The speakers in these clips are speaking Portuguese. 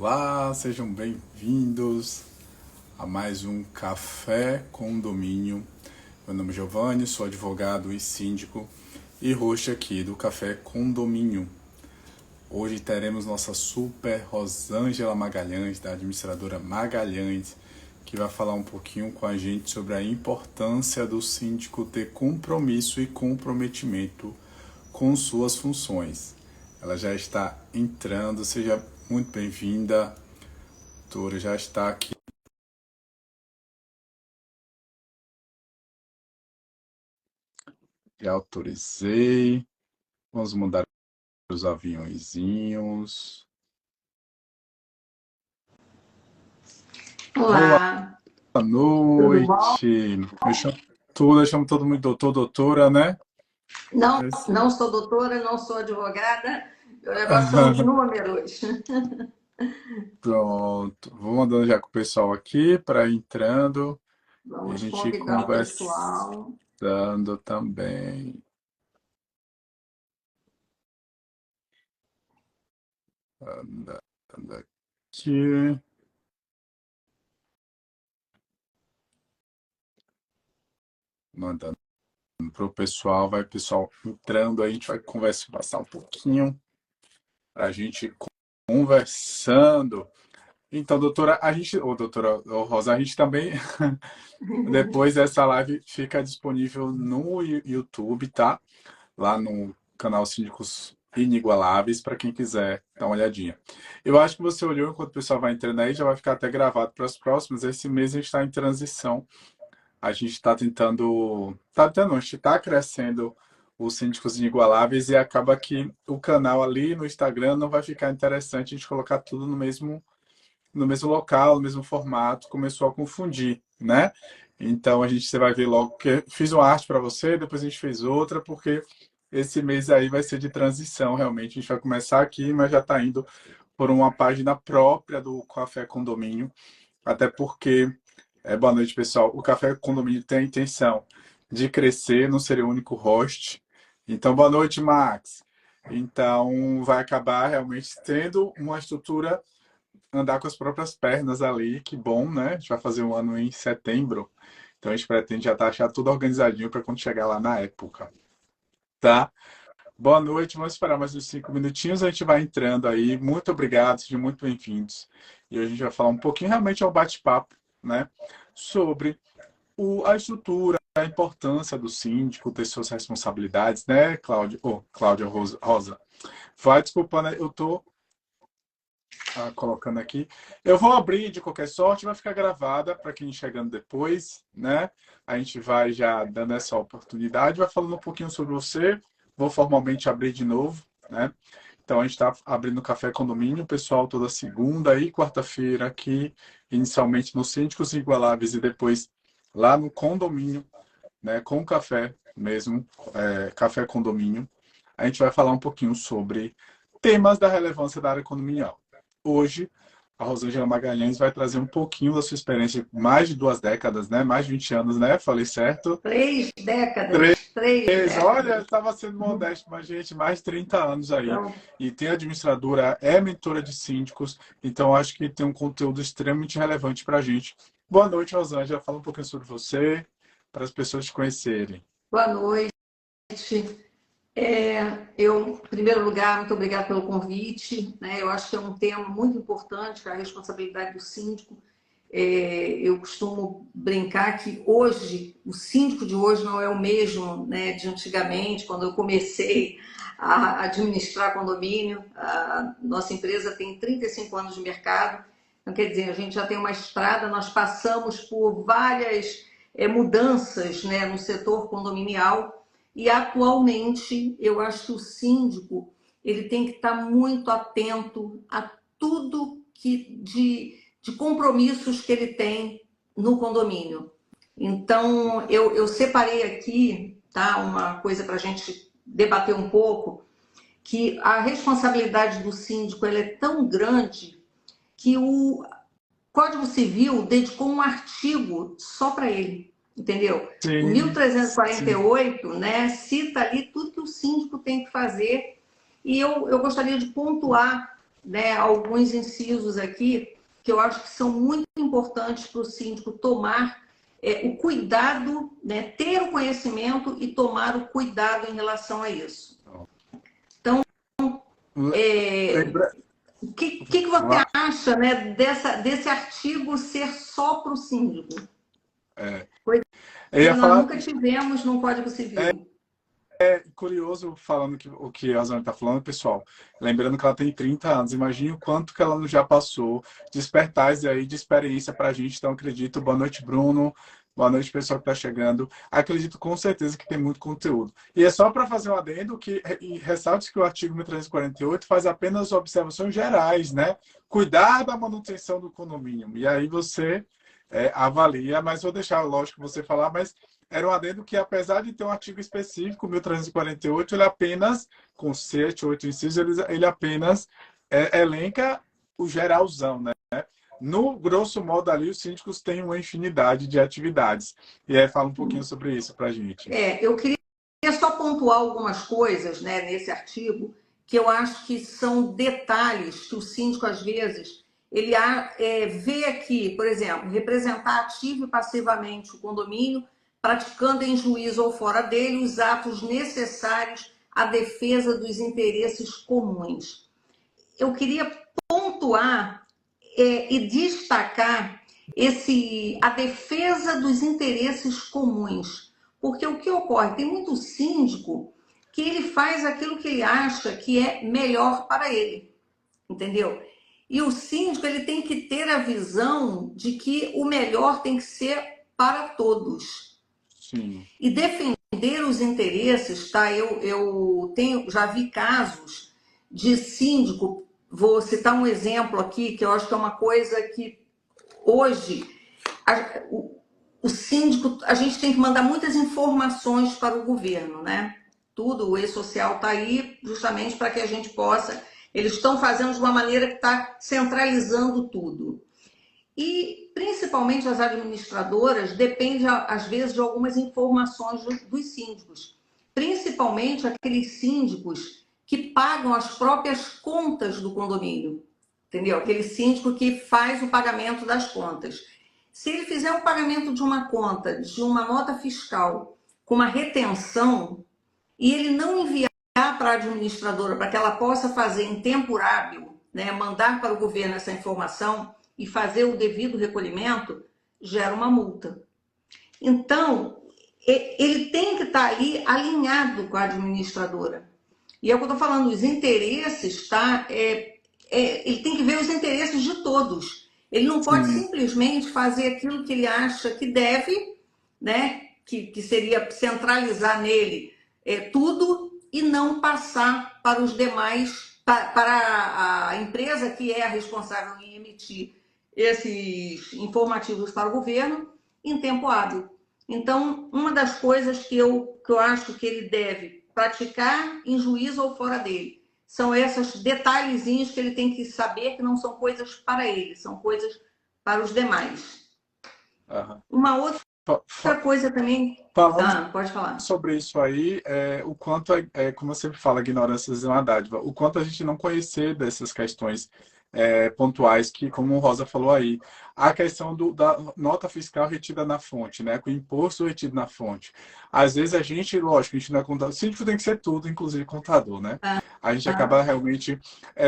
Olá, sejam bem-vindos a mais um Café Condomínio. Meu nome é Giovanni, sou advogado e síndico e host aqui do Café Condomínio. Hoje teremos nossa super Rosângela Magalhães, da administradora Magalhães, que vai falar um pouquinho com a gente sobre a importância do síndico ter compromisso e comprometimento com suas funções. Ela já está entrando, seja muito bem-vinda. A doutora já está aqui. Já autorizei. Vamos mudar os aviõezinhos. Olá, Boa tudo bom? noite. Eu chamo todo mundo doutor, doutora, né? Não sou doutora, não sou advogada, meu negócio são os números. Pronto. Vou mandando já com o pessoal aqui para ir entrando e a Vamos gente convidar o conversando pessoal. também. Andando aqui. Mandando para o pessoal, vai o pessoal entrando, aí a gente vai conversar, passar um pouquinho para a gente conversando. Então, doutora, doutora Rosa, a gente também, depois dessa live fica disponível no YouTube, tá? Lá no canal Síndicos Inigualáveis, para quem quiser dar uma olhadinha. Eu acho que você olhou enquanto o pessoal vai entrando aí, já vai ficar até gravado para as próximas. Esse mês a gente está em transição. A gente está tentando. Não, a gente está crescendo os síndicos inigualáveis e acaba que o canal ali no Instagram não vai ficar interessante a gente colocar tudo no mesmo local, no mesmo formato, começou a confundir, né? Então você vai ver logo que fiz uma arte para você, depois a gente fez outra, porque esse mês aí vai ser de transição, realmente. A gente vai começar aqui, mas já está indo por uma página própria do Café Condomínio, até porque boa noite, pessoal. O Café Condomínio tem a intenção de crescer, não ser o único host. Então, boa noite, Max. Então, vai acabar realmente tendo uma estrutura, andar com as próprias pernas ali. Que bom, né? A gente vai fazer um ano em setembro. Então, a gente pretende já deixar tudo organizadinho para quando chegar lá na época. Tá? Boa noite. Vamos esperar mais uns 5 minutinhos. A gente vai entrando aí. Muito obrigado, sejam muito bem-vindos. E hoje a gente vai falar um pouquinho, realmente é um bate-papo, né? Sobre a estrutura, a importância do síndico ter suas responsabilidades, né, Cláudio? Cláudia Rosa. Vai desculpando, eu estou colocando aqui. Eu vou abrir de qualquer sorte, vai ficar gravada para quem chegando depois, né? A gente vai já dando essa oportunidade, vai falando um pouquinho sobre você. Vou formalmente abrir de novo, né? Então a gente está abrindo o Café Condomínio, pessoal, toda segunda e quarta-feira aqui, inicialmente nos Síndicos Igualáveis e depois lá no condomínio, né, com café mesmo, Café Condomínio. A gente vai falar um pouquinho sobre temas da relevância da área condominial. Hoje, a Rosângela Magalhães vai trazer um pouquinho da sua experiência, mais de 2 décadas, né? Mais de 20 anos, né? Falei certo? 3 décadas, 3 décadas. Olha, estava sendo modesto, mas, gente, mais de 30 anos aí. Então, E tem administradora, é mentora de síndicos, então acho que tem um conteúdo extremamente relevante para a gente. Boa noite, Rosângela. Fala um pouquinho sobre você, para as pessoas te conhecerem. boa noite. Em primeiro lugar, muito obrigada pelo convite, né? Eu acho que é um tema muito importante, que é a responsabilidade do síndico. Eu costumo brincar que hoje, o síndico de hoje não é o mesmo, né, de antigamente, quando eu comecei a administrar condomínio. A nossa empresa tem 35 anos de mercado, então quer dizer, a gente já tem uma estrada, nós passamos por várias mudanças, né, no setor condominial e atualmente eu acho que o síndico ele tem que estar muito atento a tudo de compromissos que ele tem no condomínio. Então, eu separei aqui, tá, uma coisa para a gente debater um pouco, que a responsabilidade do síndico ela é tão grande que o Código Civil dedicou um artigo só para ele, entendeu? O Sim, sim. 1348, né, cita ali tudo que o síndico tem que fazer. E eu gostaria de pontuar né, alguns incisos aqui que eu acho que são muito importantes para o síndico tomar o cuidado, né, ter o conhecimento e tomar o cuidado em relação a isso. Então, Lembra... o que você acha, né, desse artigo ser só para o síndico? Eu ia Nós falar, nunca tivemos no Código Civil. curioso falando o que a Zana está falando, pessoal. Lembrando que ela tem 30 anos. Imagine o quanto que ela já passou, despertais aí de experiência para a gente. Então, acredito. Boa noite, Bruno. Boa noite, pessoal que está chegando. Acredito com certeza que tem muito conteúdo. E é só para fazer um adendo que e ressalte que o artigo 1348 faz apenas observações gerais, né? Cuidar da manutenção do condomínio. E aí você avalia, mas vou deixar, lógico, você falar, mas era um adendo que, apesar de ter um artigo específico, 1348, ele apenas, com 7, 8 incisos, ele apenas elenca o geralzão, né? No grosso modo ali, os síndicos têm uma infinidade de atividades. E aí fala um pouquinho sobre isso para a gente. Eu queria só pontuar algumas coisas, né, nesse artigo, que eu acho que são detalhes que o síndico, às vezes, ele vê aqui, por exemplo, representar ativa e passivamente o condomínio, praticando em juízo ou fora dele os atos necessários à defesa dos interesses comuns. Eu queria pontuar e destacar a defesa dos interesses comuns. Porque o que ocorre? Tem muito síndico que ele faz aquilo que ele acha que é melhor para ele, entendeu? E o síndico ele tem que ter a visão de que o melhor tem que ser para todos. Sim. E defender os interesses, tá? Eu já vi casos de síndico. Vou citar um exemplo aqui, que eu acho que é uma coisa que hoje o síndico, a gente tem que mandar muitas informações para o governo, né? Tudo, o e-social está aí justamente para que a gente possa... Eles estão fazendo de uma maneira que está centralizando tudo. E, principalmente, as administradoras dependem, às vezes, de algumas informações dos síndicos. Principalmente aqueles síndicos que pagam as próprias contas do condomínio. Entendeu? Aquele síndico que faz o pagamento das contas. Se ele fizer o pagamento de uma conta, de uma nota fiscal, com uma retenção, e ele não enviar para a administradora para que ela possa fazer em tempo hábil, né, mandar para o governo essa informação e fazer o devido recolhimento, gera uma multa. Então, ele tem que estar ali alinhado com a administradora. E é o que eu estou falando, os interesses, tá? Ele tem que ver os interesses de todos. Ele não pode simplesmente fazer aquilo que ele acha que deve, né? Que seria centralizar nele tudo e não passar para os demais, para a empresa que é a responsável em emitir esses informativos para o governo em tempo hábil. Então, uma das coisas que eu acho que ele deve praticar em juízo ou fora dele são esses detalhezinhos que ele tem que saber que não são coisas para ele, são coisas para os demais. Uma outra coisa também... pode falar. Sobre isso aí, o quanto, como eu sempre falo, a ignorância é uma dádiva. O quanto a gente não conhecer dessas questões pontuais que, como o Rosa falou aí, a questão da nota fiscal retida na fonte, né? Com o imposto retido na fonte. Às vezes a gente, lógico, a gente não é contador, o síndico tem que ser tudo, inclusive contador, né? A gente acaba realmente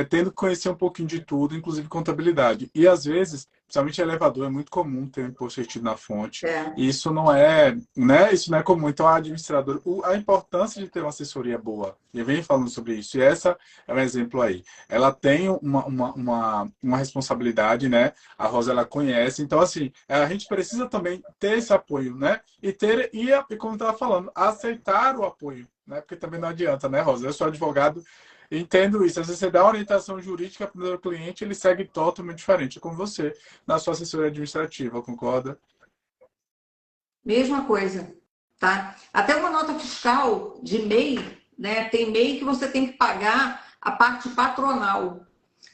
tendo que conhecer um pouquinho de tudo, inclusive contabilidade. E às vezes, principalmente elevador, é muito comum ter um imposto retido na fonte. E isso não é, né? Isso não é comum. Então, a administradora, a importância de ter uma assessoria boa, e vem falando sobre isso, e essa é um exemplo aí. Ela tem uma responsabilidade, né? A Rosa, ela conhece. Então, assim, a gente precisa também ter esse apoio, né? E como eu estava falando, aceitar o apoio, né? Porque também não adianta, né, Rosa? Eu sou advogado, entendo isso. Às vezes você dá uma orientação jurídica para o cliente, ele segue totalmente diferente com você, na sua assessoria administrativa, concorda? Mesma coisa, tá? Até uma nota fiscal de MEI, né? Tem MEI que você tem que pagar a parte patronal.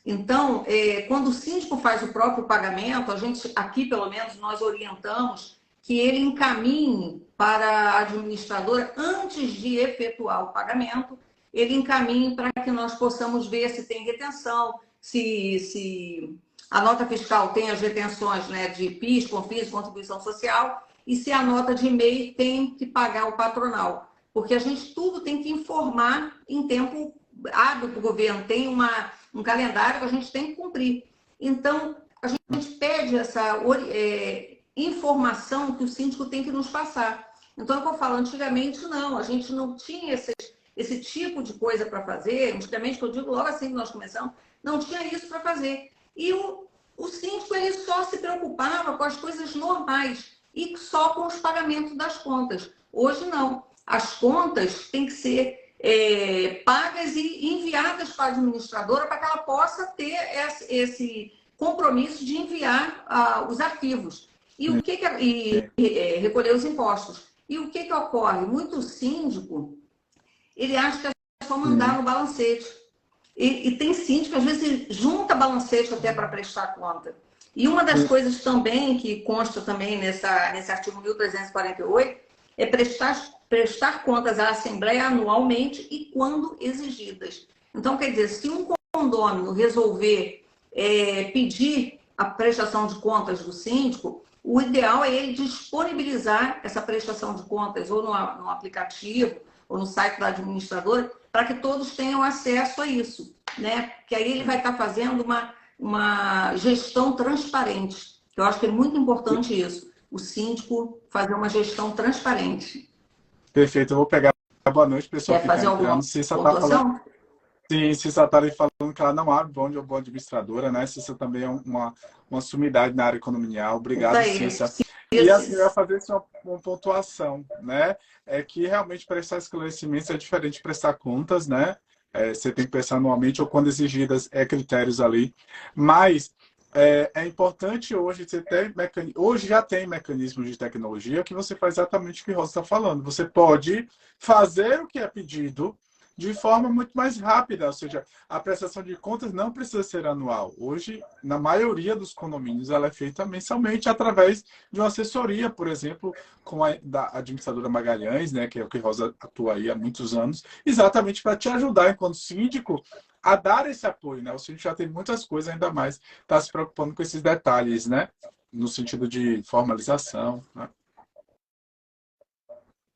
Então, quando o síndico faz o próprio pagamento, a gente, aqui pelo menos, nós orientamos que ele encaminhe para a administradora, antes de efetuar o pagamento, ele encaminhe para que nós possamos ver se tem retenção, se a nota fiscal tem as retenções, né, de PIS, COFINS, contribuição social, e se a nota de MEI tem que pagar o patronal. Porque a gente tudo tem que informar em tempo hábil para o governo, tem um calendário que a gente tem que cumprir. Então, a gente pede essa informação que o síndico tem que nos passar. Então, eu falo, antigamente não, a gente não tinha esse tipo de coisa para fazer. Antigamente, que eu digo logo assim que nós começamos, não tinha isso para fazer. E o síndico ele só se preocupava com as coisas normais e só com os pagamentos das contas. Hoje não. As contas têm que ser pagas e enviadas para a administradora para que ela possa ter esse compromisso de enviar os arquivos e recolher os impostos. E o que ocorre? Muito síndico, ele acha que é só mandar no balancete. E tem síndico que às vezes junta balancete até para prestar conta. E uma das coisas também que consta também nesse artigo 1348 é prestar contas à Assembleia anualmente e quando exigidas. Então, quer dizer, se um condômino resolver pedir a prestação de contas do síndico, o ideal é ele disponibilizar essa prestação de contas ou no aplicativo ou no site da administradora para que todos tenham acesso a isso, né? Que aí ele vai estar fazendo uma gestão transparente. Eu acho que é muito importante isso, o síndico fazer uma gestão transparente. Perfeito, eu vou pegar a boa noite, pessoal. Quer fazer alguma pontuação? Sim, se você está falando que ela não abre bonde ou boa administradora, né? Cissa também é uma sumidade na área condominial. Obrigado, Cissa. E assim, eu ia fazer uma pontuação, né? É que realmente prestar esclarecimentos é diferente de prestar contas, né? Você tem que prestar anualmente ou quando exigidas critérios ali. Mas é importante hoje você ter hoje já tem mecanismos de tecnologia que você faz exatamente o que o Rosa está falando. Você pode fazer o que é pedido de forma muito mais rápida, ou seja, a prestação de contas não precisa ser anual. Hoje, na maioria dos condomínios, ela é feita mensalmente através de uma assessoria, por exemplo, da administradora Magalhães, né, que é o que Rosa atua aí há muitos anos, exatamente para te ajudar, enquanto síndico, a dar esse apoio, né? O síndico já tem muitas coisas, ainda mais está se preocupando com esses detalhes, né? No sentido de formalização,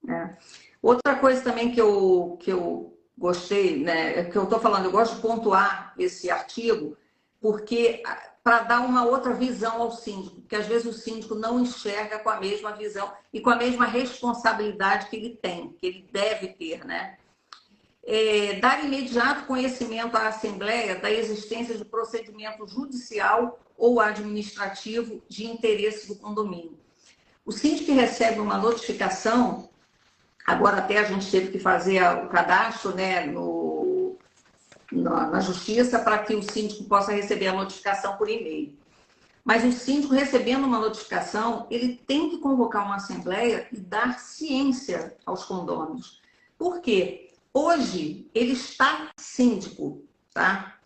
né? Outra coisa também que eu gostei, né, é que eu estou falando, eu gosto de pontuar esse artigo, porque para dar uma outra visão ao síndico, porque às vezes o síndico não enxerga com a mesma visão e com a mesma responsabilidade que ele tem, que ele deve ter, né? Dar imediato conhecimento à Assembleia da existência de procedimento judicial ou administrativo de interesse do condomínio. O síndico recebe uma notificação. Agora até a gente teve que fazer o cadastro, né, na justiça para que o síndico possa receber a notificação por e-mail. Mas o síndico recebendo uma notificação, ele tem que convocar uma assembleia e dar ciência aos condôminos. Por quê? Hoje ele está síndico, tá?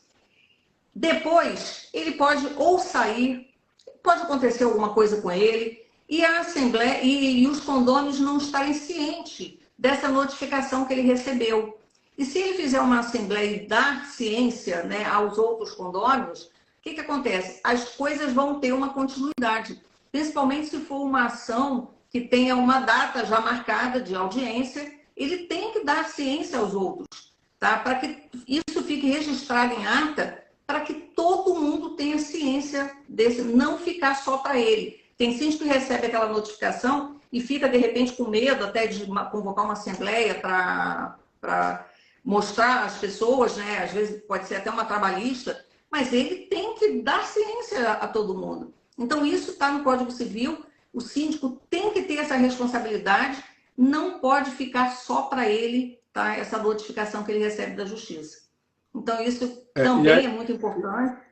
Depois ele pode ou sair, pode acontecer alguma coisa com ele, e a Assembleia e os condôminos não estarem cientes dessa notificação que ele recebeu. E se ele fizer uma Assembleia e dar ciência, né, aos outros condôminos, o que acontece? As coisas vão ter uma continuidade, principalmente se for uma ação que tenha uma data já marcada de audiência, ele tem que dar ciência aos outros, tá? Para que isso fique registrado em ata, para que todo mundo tenha ciência desse, não ficar só para ele. Tem síndico que recebe aquela notificação e fica, de repente, com medo até de convocar uma assembleia para mostrar às pessoas, né? Às vezes pode ser até uma trabalhista, mas ele tem que dar ciência a todo mundo. Então, isso está no Código Civil, o síndico tem que ter essa responsabilidade, não pode ficar só para ele, tá? Essa notificação que ele recebe da Justiça. Então, isso também é muito importante.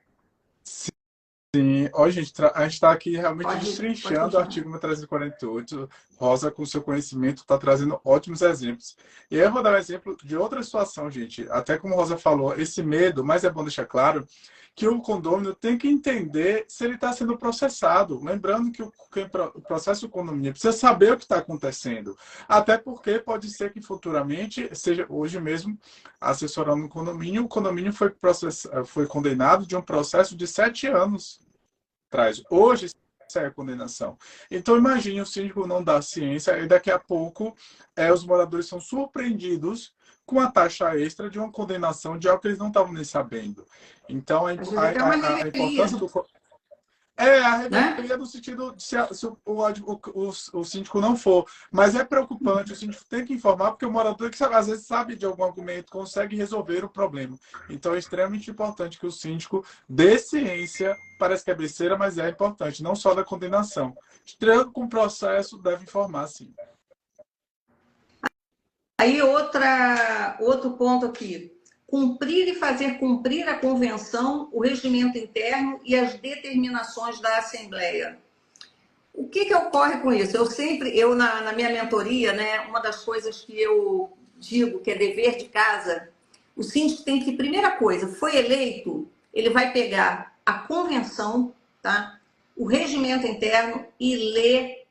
Sim, ó, gente, a gente está aqui realmente Pode destrinchando o continuar. artigo 1348. Rosa, com seu conhecimento, está trazendo ótimos exemplos. E eu vou dar um exemplo de outra situação, gente. Até como Rosa falou, esse medo, mas é bom deixar claro que o condômino tem que entender se ele está sendo processado. Lembrando que o processo do condomínio precisa saber o que está acontecendo. Até porque pode ser que futuramente, seja hoje mesmo, assessorando o condomínio foi condenado de um processo de 7 anos traz. Hoje isso é a condenação. Então imagine o síndico não dar ciência e daqui a pouco os moradores são surpreendidos com a taxa extra de uma condenação de algo que eles não estavam nem sabendo. Então Às vezes até uma a importância revelia, do a né? revelia no sentido de se o síndico não for. Mas é preocupante, o síndico tem que informar, porque o morador que às vezes sabe de algum argumento, consegue resolver o problema. Então é extremamente importante que o síndico dê ciência, parece que é besteira, mas é importante, não só da condenação. Estranho com o processo, deve informar, sim. Aí outro ponto aqui. Cumprir e fazer cumprir a convenção, o regimento interno e as determinações da Assembleia. O que ocorre com isso? Na minha mentoria, né, uma das coisas que eu digo que é dever de casa, o síndico tem que, primeira coisa, foi eleito, ele vai pegar a convenção, tá? O regimento interno e ler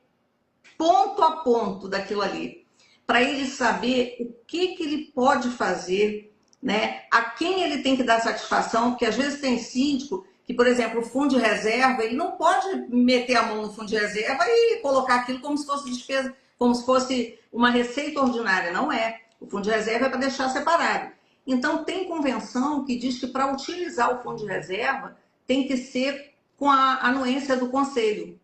ponto a ponto daquilo ali, para ele saber o que ele pode fazer, né? A quem ele tem que dar satisfação, porque às vezes tem síndico que, por exemplo, o fundo de reserva, ele não pode meter a mão no fundo de reserva e colocar aquilo como se fosse despesa, como se fosse uma receita ordinária. Não é. O fundo de reserva é para deixar separado. Então, tem convenção que diz que para utilizar o fundo de reserva tem que ser com a anuência do conselho.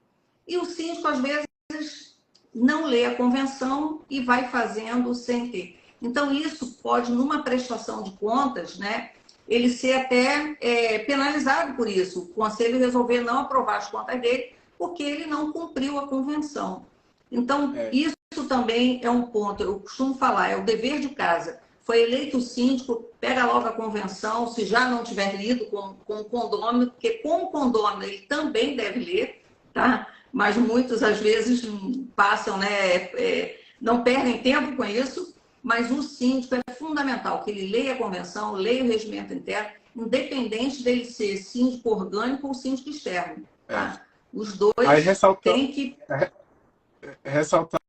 E o síndico, às vezes, não lê a convenção e vai fazendo sem ter. Então, isso pode, numa prestação de contas, né, ele ser até penalizado por isso. O conselho resolver não aprovar as contas dele porque ele não cumpriu a convenção. Então, É, isso também é um ponto, eu costumo falar, é o dever de casa. Foi eleito o síndico, pega logo a convenção, se já não tiver lido com o condômino, porque com o condômino ele também deve ler, tá? Mas muitos, às vezes, passam, né, não perdem tempo com isso, mas o síndico é fundamental que ele leia a convenção, leia o regimento interno, independente dele ser síndico orgânico ou síndico externo. é. Tá? Os Aí dois ressaltando, têm que. ressaltando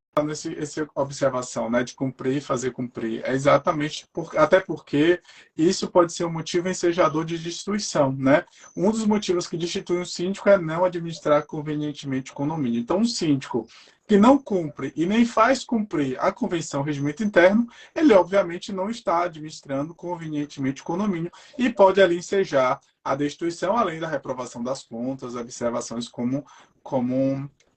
essa observação, né, de cumprir e fazer cumprir, é exatamente até porque isso pode ser um motivo ensejador de destituição, né? Um dos motivos que destitui um síndico é não administrar convenientemente o condomínio. Então, um síndico que não cumpre e nem faz cumprir a convenção regimento interno, ele obviamente não está administrando convenientemente o condomínio e pode ali ensejar a destituição, além da reprovação das contas, observações como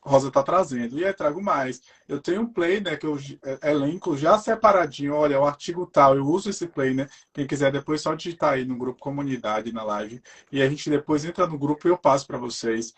Rosa está trazendo. E aí trago mais. Eu tenho um planner que eu elenco já separadinho. Olha, o artigo tal, eu uso esse planner. Quem quiser depois só digitar aí no grupo comunidade, na live. E a gente depois entra no grupo e eu passo para vocês.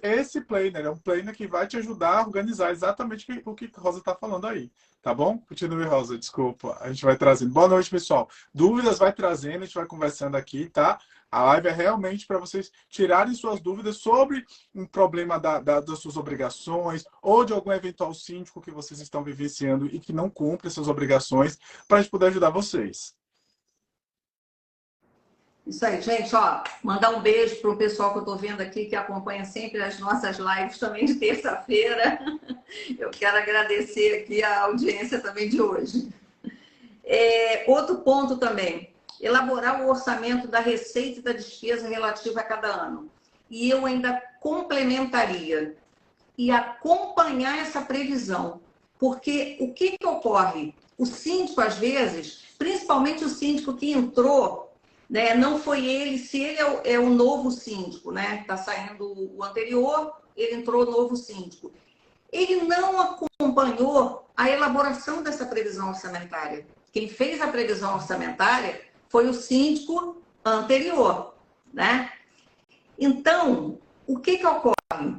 Esse planner é um planner que vai te ajudar a organizar exatamente o que Rosa está falando aí. Tá bom? Continue, Rosa, desculpa. A gente vai trazendo. Boa noite, pessoal. Dúvidas vai trazendo, a gente vai conversando aqui, tá? A live é realmente para vocês tirarem suas dúvidas sobre um problema das suas obrigações ou de algum eventual síndico que vocês estão vivenciando e que não cumpre suas obrigações, para a gente poder ajudar vocês. Isso aí, gente, ó, mandar um beijo para o pessoal que eu estou vendo aqui, que acompanha sempre as nossas lives também de terça-feira. Eu quero agradecer aqui a audiência também de hoje. Outro ponto também, elaborar o orçamento da receita e da despesa relativa a cada ano. E eu ainda complementaria e acompanhar essa previsão. Porque o que ocorre? O síndico, às vezes, principalmente o síndico que entrou, né, não foi ele, se ele é o novo síndico, né? Está saindo o anterior, ele entrou o novo síndico. Ele não acompanhou a elaboração dessa previsão orçamentária. Quem fez a previsão orçamentária foi o síndico anterior, né? Então, o que ocorre?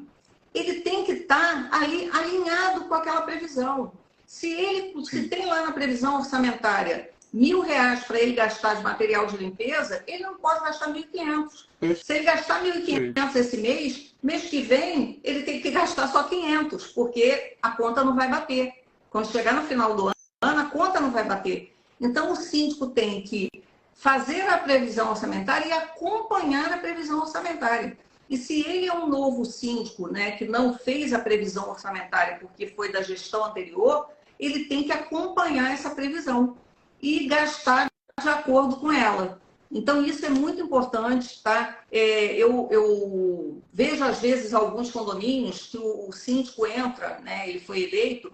Ele tem que estar alinhado com aquela previsão. Se tem lá na previsão orçamentária R$ 1.000 para ele gastar de material de limpeza, ele não pode gastar 1.500. Se ele gastar 1.500 esse mês que vem, ele tem que gastar só 500, porque a conta não vai bater. Quando chegar no final do ano, a conta não vai bater. Então, o síndico tem que fazer a previsão orçamentária e acompanhar a previsão orçamentária. E se ele é um novo síndico, né, que não fez a previsão orçamentária porque foi da gestão anterior, ele tem que acompanhar essa previsão e gastar de acordo com ela. Então, isso é muito importante, tá? Eu vejo, às vezes, alguns condomínios que o síndico entra, né, ele foi eleito,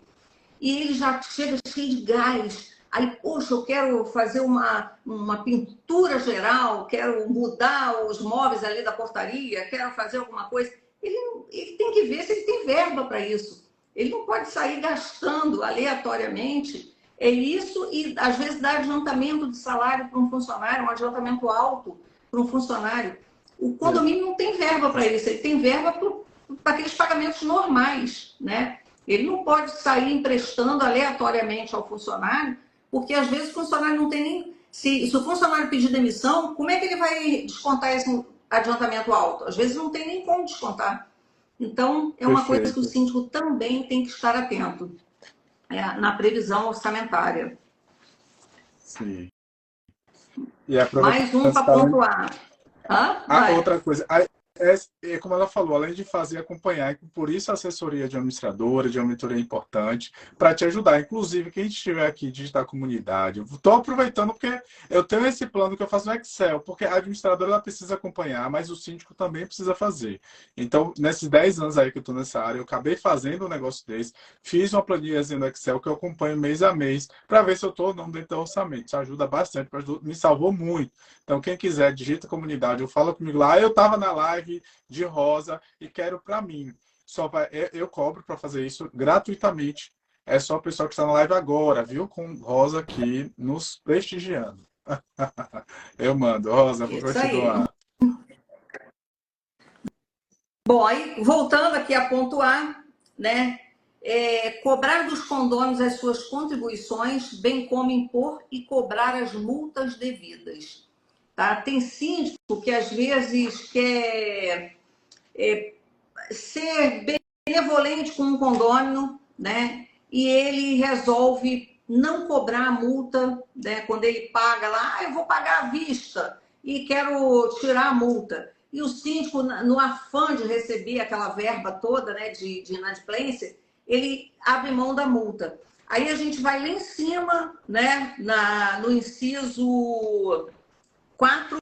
e ele já chega cheio de gás. Aí, poxa, eu quero fazer uma pintura geral, quero mudar os móveis ali da portaria, quero fazer alguma coisa. Ele tem que ver se ele tem verba para isso. Ele não pode sair gastando aleatoriamente. É isso, e às vezes dar adiantamento de salário para um funcionário, um adiantamento alto para um funcionário. O condomínio não tem verba para isso, ele tem verba para aqueles pagamentos normais, né? Ele não pode sair emprestando aleatoriamente ao funcionário, porque às vezes o funcionário não tem nem... Se o funcionário pedir demissão, como é que ele vai descontar esse adiantamento alto? Às vezes não tem nem como descontar. Então, é uma coisa que o síndico também tem que estar atento na previsão orçamentária. Sim. Mais um para pontuar. Outra coisa, como ela falou, além de fazer acompanhar, e por isso a assessoria de administradora, de auditoria é importante, para te ajudar. Inclusive, quem estiver aqui digitar comunidade, estou aproveitando porque eu tenho esse plano que eu faço no Excel, porque a administradora ela precisa acompanhar, mas o síndico também precisa fazer. Então, nesses 10 anos aí que eu estou nessa área, eu acabei fazendo um negócio desse, fiz uma planilhazinha no Excel que eu acompanho mês a mês, para ver se eu estou ou não dentro do orçamento. Isso ajuda bastante, me salvou muito. Então, quem quiser, digita comunidade, eu falo comigo lá, eu estava na live de Rosa e quero para mim. Eu cobro para fazer isso gratuitamente. É só o pessoal que está na live agora, viu? Com Rosa aqui nos prestigiando. Eu mando, Rosa, vou continuar. Bom, aí voltando aqui a pontuar, né? Cobrar dos condôminos as suas contribuições, bem como impor e cobrar as multas devidas. Tá? Tem síndico que às vezes quer ser benevolente com um condômino, né? E ele resolve não cobrar a multa, né? Quando ele paga lá, eu vou pagar à vista e quero tirar a multa. E o síndico, no afã de receber aquela verba toda, né, de inadimplência, ele abre mão da multa. Aí a gente vai lá em cima, né, no inciso 4,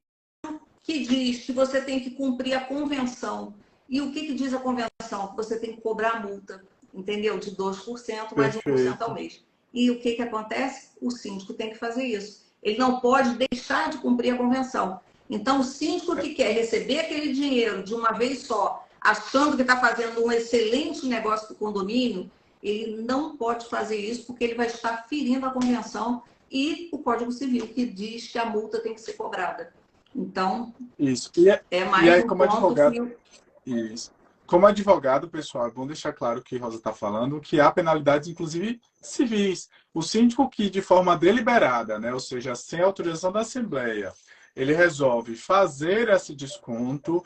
que diz que você tem que cumprir a convenção. E o que diz a convenção? Que você tem que cobrar a multa, entendeu? De 2% mais 1% ao mês. E o que acontece? O síndico tem que fazer isso. Ele não pode deixar de cumprir a convenção. Então, o síndico que quer receber aquele dinheiro de uma vez só, achando que está fazendo um excelente negócio para o condomínio, ele não pode fazer isso porque ele vai estar ferindo a convenção e o Código Civil, que diz que a multa tem que ser cobrada. Então, isso. mais aí, um como ponto advogado, isso. Como advogado, pessoal, é bom deixar claro o que Rosa está falando, que há penalidades, inclusive civis. O síndico que, de forma deliberada, né, ou seja, sem autorização da Assembleia, ele resolve fazer esse desconto,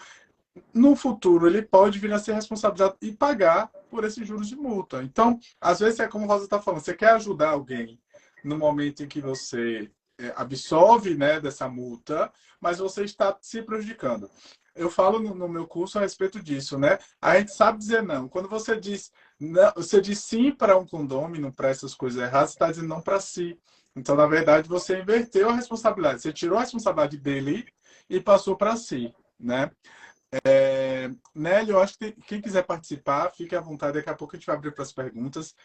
no futuro ele pode vir a ser responsabilizado e pagar por esses juros de multa. Então, às vezes é como Rosa está falando, você quer ajudar alguém no momento em que você absolve, né, dessa multa, mas você está se prejudicando. Eu falo no meu curso a respeito disso, né? A gente sabe dizer não. Quando você diz não, você diz sim para um condômino, para essas coisas erradas, você está dizendo não para si. Então, na verdade, você inverteu a responsabilidade. Você tirou a responsabilidade dele e passou para si, né? Nélio, eu acho que quem quiser participar, fique à vontade. Daqui a pouco a gente vai abrir para as perguntas.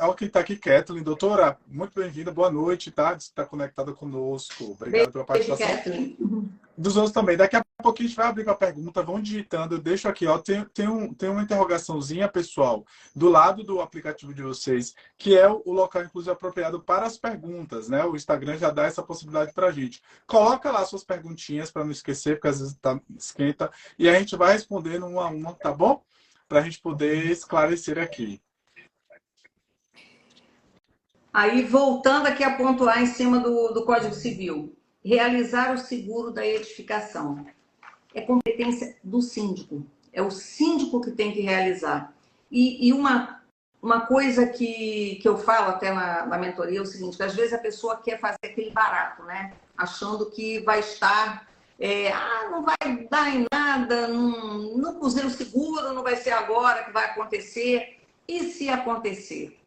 Olha quem está aqui, Kathleen. Doutora, muito bem-vinda. Boa noite, tá? Está conectada conosco. Obrigado pela participação. Kathleen. Dos outros também. Daqui a pouquinho a gente vai abrir para a pergunta. Vão digitando. Eu deixo aqui, ó. Tem uma interrogaçãozinha, pessoal, do lado do aplicativo de vocês, que é o local, inclusive, apropriado para as perguntas, né? O Instagram já dá essa possibilidade para a gente. Coloca lá suas perguntinhas para não esquecer, porque às vezes esquenta. E a gente vai respondendo uma a uma, tá bom? Para a gente poder esclarecer aqui. Aí, voltando aqui a pontuar em cima do Código Civil, realizar o seguro da edificação é competência do síndico. É o síndico que tem que realizar. E uma coisa que eu falo até na mentoria é o seguinte, que às vezes a pessoa quer fazer aquele barato, né? Achando que vai estar, não vai dar em nada, não pusei o seguro, não vai ser agora que vai acontecer. E se acontecer?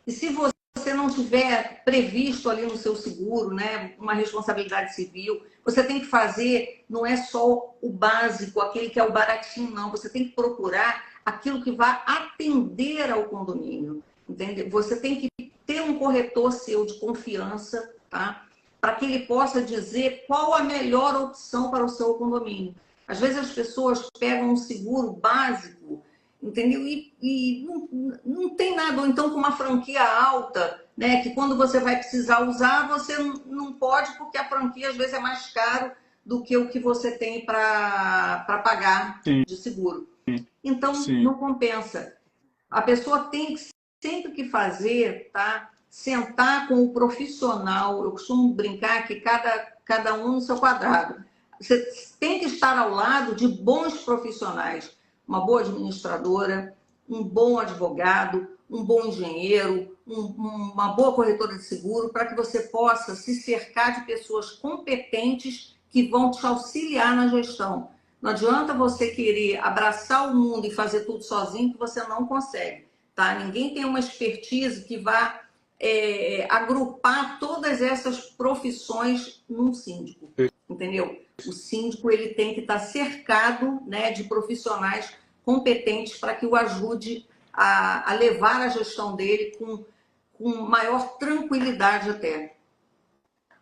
E se você não tiver previsto ali no seu seguro, né, uma responsabilidade civil, você tem que fazer, não é só o básico, aquele que é o baratinho, não. Você tem que procurar aquilo que vai atender ao condomínio, entende? Você tem que ter um corretor seu de confiança, tá? Para que ele possa dizer qual a melhor opção para o seu condomínio. Às vezes as pessoas pegam um seguro básico, entendeu? E não tem nada, ou então com uma franquia alta, né? Que quando você vai precisar usar, você não pode, porque a franquia às vezes é mais caro do que o que você tem para pagar Sim, de seguro. Então, sim. não compensa. A pessoa tem que sempre que fazer, tá? Sentar com o profissional. Eu costumo brincar que cada um no seu quadrado. Você tem que estar ao lado de bons profissionais, uma boa administradora, um bom advogado, um bom engenheiro, uma boa corretora de seguro, para que você possa se cercar de pessoas competentes que vão te auxiliar na gestão. Não adianta você querer abraçar o mundo e fazer tudo sozinho, que você não consegue. Tá? Ninguém tem uma expertise que vá agrupar todas essas profissões num síndico, entendeu? O síndico ele tem que estar cercado, né, de profissionais competentes para que o ajude a levar a gestão dele com maior tranquilidade até.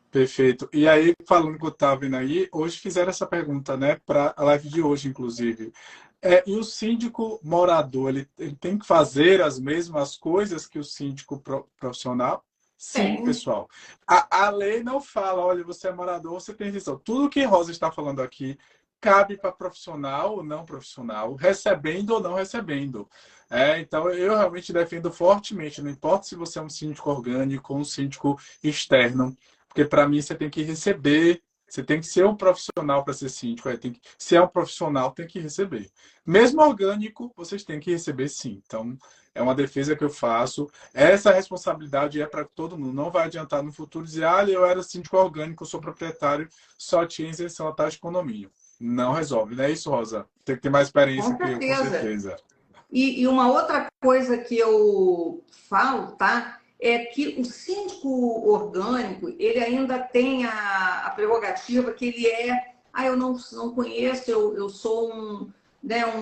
Perfeito. E aí, falando que eu estava vendo aí, hoje fizeram essa pergunta, né, para a live de hoje, inclusive. E o síndico morador, ele tem que fazer as mesmas coisas que o síndico profissional? Sim, Tem. pessoal. A lei não fala, olha, você é morador, você tem licença. Tudo que Rosa está falando aqui cabe para profissional ou não profissional, recebendo ou não recebendo. Então, eu realmente defendo fortemente, não importa se você é um síndico orgânico ou um síndico externo, porque para mim você tem que receber, você tem que ser um profissional para ser síndico. Se é um profissional, tem que receber. Mesmo orgânico, vocês têm que receber sim. Então, é uma defesa que eu faço. Essa responsabilidade é para todo mundo. Não vai adiantar no futuro dizer, eu era síndico orgânico, sou proprietário, só tinha isenção à taxa de condomínio. Não resolve, não é isso, Rosa? Tem que ter mais experiência Com que eu, com certeza. certeza. E uma outra coisa que eu falo, tá? É que o síndico orgânico, ele ainda tem a prerrogativa que ele eu não conheço, eu sou um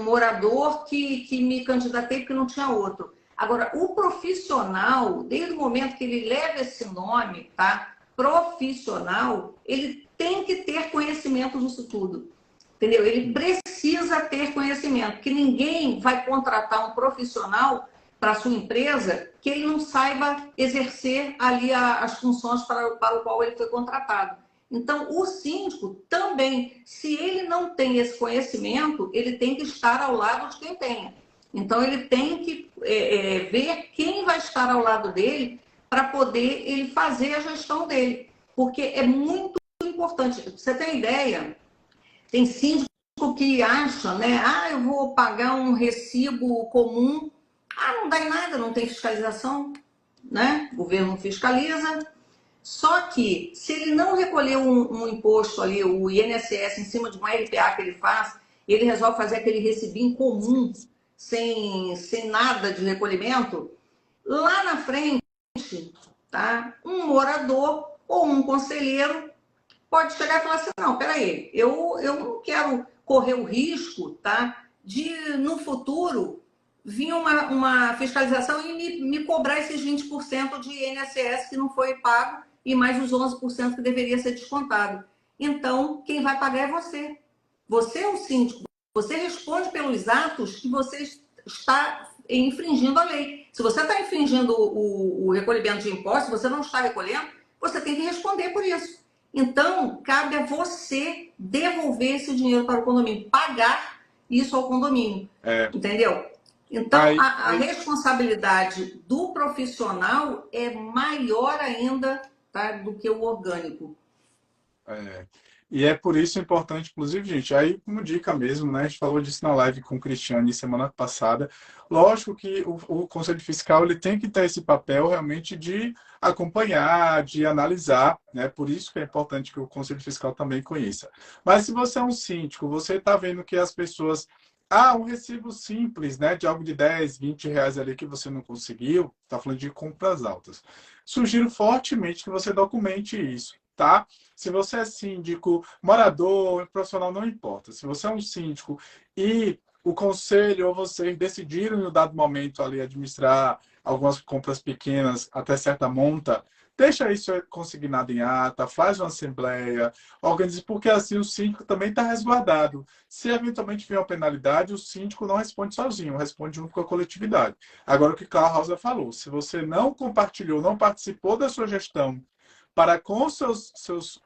morador que me candidatei porque não tinha outro. Agora, o profissional, desde o momento que ele leva esse nome, tá? Profissional, ele tem que ter conhecimento disso tudo. Entendeu? Ele precisa ter conhecimento, porque ninguém vai contratar um profissional para a sua empresa que ele não saiba exercer ali as funções para o qual ele foi contratado. Então, o síndico também, se ele não tem esse conhecimento, ele tem que estar ao lado de quem tenha. Então, ele tem que ver quem vai estar ao lado dele para poder ele fazer a gestão dele. Porque é muito importante. Você tem ideia? Tem síndico que acha, né? Eu vou pagar um recibo comum. Não dá em nada, não tem fiscalização, né? O governo não fiscaliza. Só que, se ele não recolher um imposto ali, o INSS, em cima de uma LPA que ele faz, e ele resolve fazer aquele recibinho comum, sem nada de recolhimento, lá na frente, tá? Um morador ou um conselheiro pode chegar e falar assim, não, peraí, eu não quero correr o risco, tá, de no futuro vir uma fiscalização e me cobrar esses 20% de INSS que não foi pago e mais os 11% que deveria ser descontado. Então, quem vai pagar é você. Você é o síndico. Você responde pelos atos que você está infringindo a lei. Se você está infringindo o recolhimento de impostos, você não está recolhendo, você tem que responder por isso. Então, cabe a você devolver esse dinheiro para o condomínio, pagar isso ao condomínio, entendeu? Então, a responsabilidade do profissional é maior ainda, tá, do que o orgânico. E é por isso importante, inclusive, gente, aí como dica mesmo, né? A gente falou disso na live com o Cristiane semana passada. Lógico que o Conselho Fiscal ele tem que ter esse papel realmente de acompanhar, de analisar, né? Por isso que é importante que o Conselho Fiscal também conheça. Mas se você é um síndico, você está vendo que as pessoas. Um recibo simples, né? De algo de 10, 20 reais ali que você não conseguiu, está falando de compras altas. Sugiro fortemente que você documente isso, tá? Se você é síndico, morador, profissional, não importa. Se você é um síndico e o conselho ou vocês decidiram em um dado momento ali administrar algumas compras pequenas até certa monta, deixa isso consignado em ata, faz uma assembleia, organize, porque assim o síndico também está resguardado. Se eventualmente vier uma penalidade, o síndico não responde sozinho, responde junto com a coletividade. Agora, o que Carla Rosa falou, se você não compartilhou, não participou da sua gestão para com os seus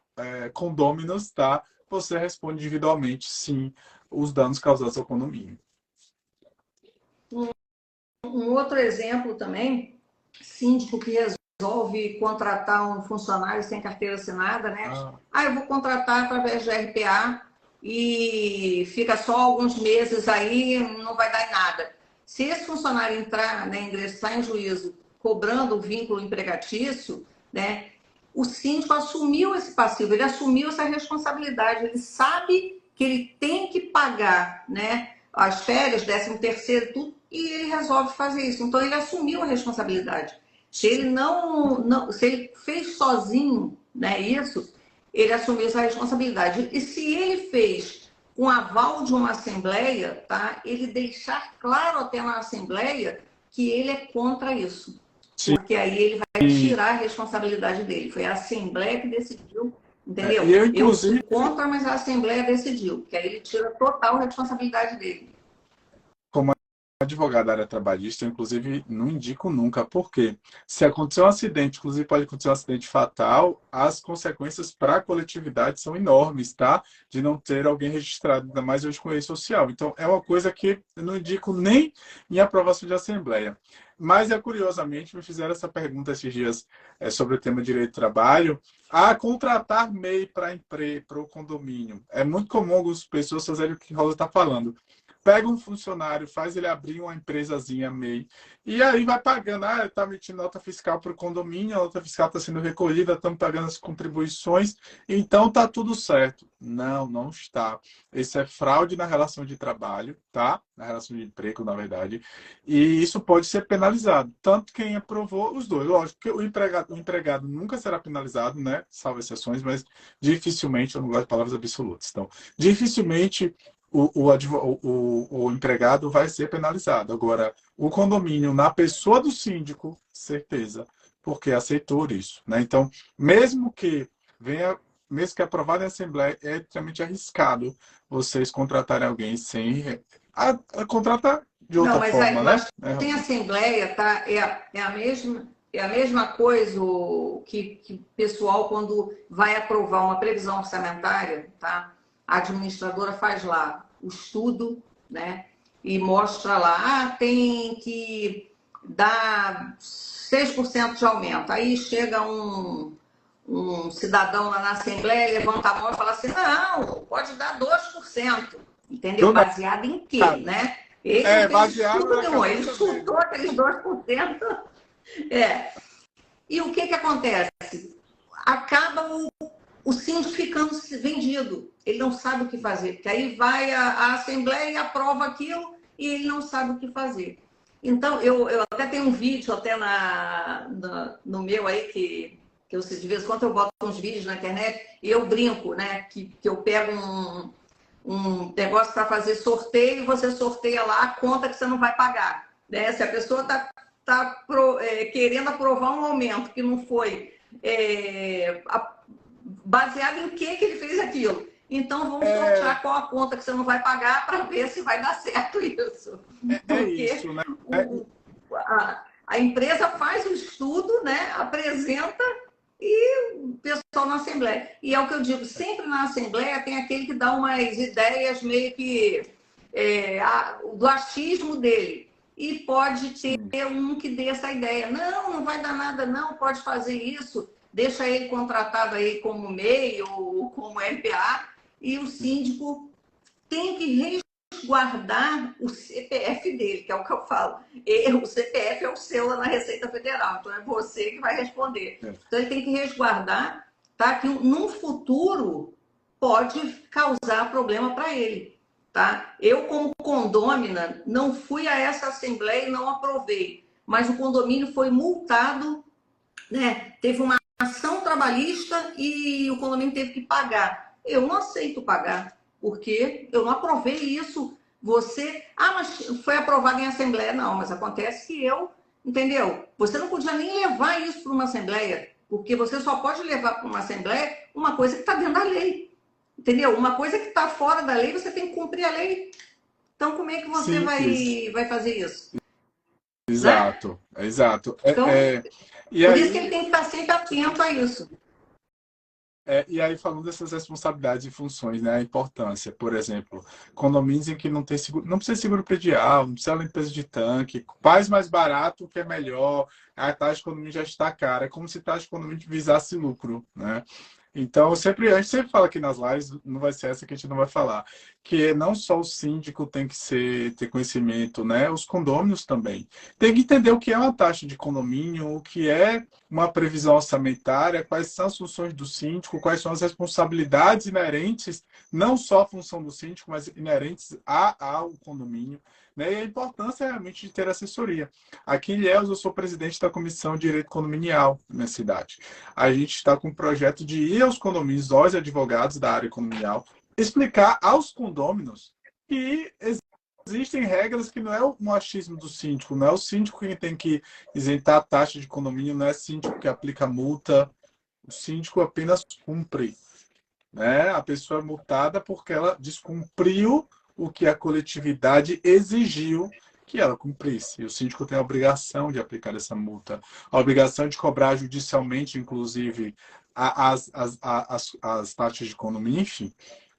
condôminos, tá? Você responde individualmente, sim, os danos causados ao condomínio. Um outro exemplo também, síndico que resolve contratar um funcionário sem carteira assinada, né? Eu vou contratar através da RPA e fica só alguns meses aí, não vai dar em nada. Se esse funcionário entrar, né, ingressar em juízo cobrando o vínculo empregatício, né, o síndico assumiu esse passivo, ele assumiu essa responsabilidade, ele sabe que ele tem que pagar, né, as férias, 13º, tudo, e ele resolve fazer isso. Então, ele assumiu a responsabilidade. Se ele se ele fez sozinho, né, isso, ele assumiu essa responsabilidade. E se ele fez com aval de uma assembleia, tá, ele deixar claro até na assembleia que ele é contra isso. Sim. Porque aí ele vai tirar a responsabilidade dele. Foi a Assembleia que decidiu, entendeu? Eu sou contra, mas a Assembleia decidiu. Que aí ele tira total responsabilidade dele. Como advogado da área trabalhista, eu, inclusive, não indico nunca. Por quê? Se acontecer um acidente, inclusive pode acontecer um acidente fatal, as consequências para a coletividade são enormes, tá? De não ter alguém registrado, ainda mais hoje com lei social. Então, é uma coisa que eu não indico nem em aprovação de assembleia. Mas, curiosamente, me fizeram essa pergunta esses dias sobre o tema de direito do trabalho. Contratar MEI para o condomínio. É muito comum algumas pessoas fazerem o que a Rosa está falando. Pega um funcionário, faz ele abrir uma empresazinha MEI, e aí vai pagando. Está emitindo nota fiscal para o condomínio, a nota fiscal está sendo recolhida, estamos pagando as contribuições, então está tudo certo. Não, não está. Isso é fraude na relação de trabalho, tá? Na relação de emprego, na verdade. E isso pode ser penalizado. Tanto quem aprovou, os dois. Lógico que o empregado nunca será penalizado, né? Salvo exceções, mas dificilmente, eu não gosto de palavras absolutas. Então, dificilmente o empregado vai ser penalizado. Agora, o condomínio, na pessoa do síndico, certeza, porque aceitou isso, né? Então, mesmo que aprovado em assembleia, é extremamente arriscado vocês contratarem alguém sem contratar de outra forma, né? Sem assembleia, tá? É a mesma coisa que o pessoal, quando vai aprovar uma previsão orçamentária, tá? A administradora faz lá o estudo, né? E mostra lá, tem que dar 6% de aumento. Aí chega um cidadão lá na Assembleia, levanta a mão e fala assim, não, pode dar 2%. Entendeu? Baseado em quê, né? Ele baseado ele chutou aqueles 2%. E o que acontece? Acaba o síndico ficando vendido. Ele não sabe o que fazer, porque aí vai a Assembleia e aprova aquilo e ele não sabe o que fazer. Então, eu até tenho um vídeo até no meu aí, que eu, de vez em quando eu boto uns vídeos na internet e eu brinco, né? Que eu pego um negócio para fazer sorteio e você sorteia lá a conta que você não vai pagar. Né? Se a pessoa está querendo aprovar um aumento que não foi baseado em que ele fez aquilo. Então, vamos sortear qual a conta que você não vai pagar para ver se vai dar certo isso. Porque isso, né? A empresa faz o estudo, né? Apresenta e o pessoal na Assembleia. E é o que eu digo, sempre na Assembleia tem aquele que dá umas ideias meio que do achismo dele. e pode ter Sim. um que dê essa ideia. Não, não vai dar nada, não, pode fazer isso, deixa ele contratado aí como MEI ou como RPA, e o síndico tem que resguardar o CPF dele, que é o que eu falo. O CPF é o seu lá na Receita Federal, então é você que vai responder. É. Então ele tem que resguardar, tá? Que num futuro pode causar problema para ele. Tá? Eu, como condômina, não fui a essa assembleia e não aprovei, mas o condomínio foi multado, né? Teve uma ação trabalhista e o condomínio teve que pagar. Eu não aceito pagar, porque eu não aprovei isso. Você, mas foi aprovado em assembleia. Não, mas acontece que entendeu? Você não podia nem levar isso para uma assembleia, porque você só pode levar para uma assembleia uma coisa que está dentro da lei. Entendeu? Uma coisa que está fora da lei, você tem que cumprir a lei. Então, como é que você Simples. vai fazer isso? Né? Exato, exato. Então, E por isso que ele aí, tem que estar sempre atento a isso. e aí, falando dessas responsabilidades e funções, né? A importância, por exemplo, condomínios em que não tem seguro, não precisa de seguro predial, não precisa de limpeza de tanque, faz mais barato, que é melhor, a taxa de condomínio já está cara, é como se a taxa de condomínio visasse lucro, né? Então, a gente sempre fala aqui nas lives, não vai ser essa que a gente não vai falar, que não só o síndico tem que ter conhecimento, né? Os condôminos também. Tem que entender o que é uma taxa de condomínio, o que é uma previsão orçamentária, quais são as funções do síndico, quais são as responsabilidades inerentes, não só a função do síndico, mas inerentes ao condomínio, né? E a importância realmente de ter assessoria. Aqui em Ilhéus, eu sou presidente da Comissão de Direito Condominial na minha cidade. A gente está com um projeto de ir aos condomínios, nós advogados da área condominial, explicar aos condôminos que existem regras que não é o achismo do síndico, não é o síndico que tem que isentar a taxa de condomínio, não é o síndico que aplica multa, o síndico apenas cumpre, né? A pessoa é multada porque ela descumpriu o que a coletividade exigiu que ela cumprisse. E o síndico tem a obrigação de aplicar essa multa, a obrigação de cobrar judicialmente, inclusive, as taxas de condomínio, enfim.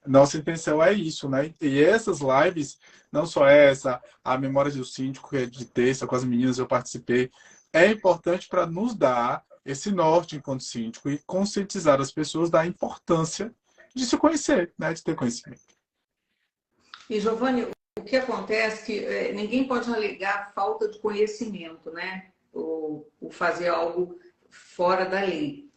Nossa intenção é isso, né? E essas lives, não só essa, a memória do síndico, que é de terça, com as meninas eu participei, é importante para nos dar esse norte enquanto síndico e conscientizar as pessoas da importância de se conhecer, né? De ter conhecimento. E, Giovanni, o que acontece é que ninguém pode alegar falta de conhecimento, né? Ou fazer algo fora da lei.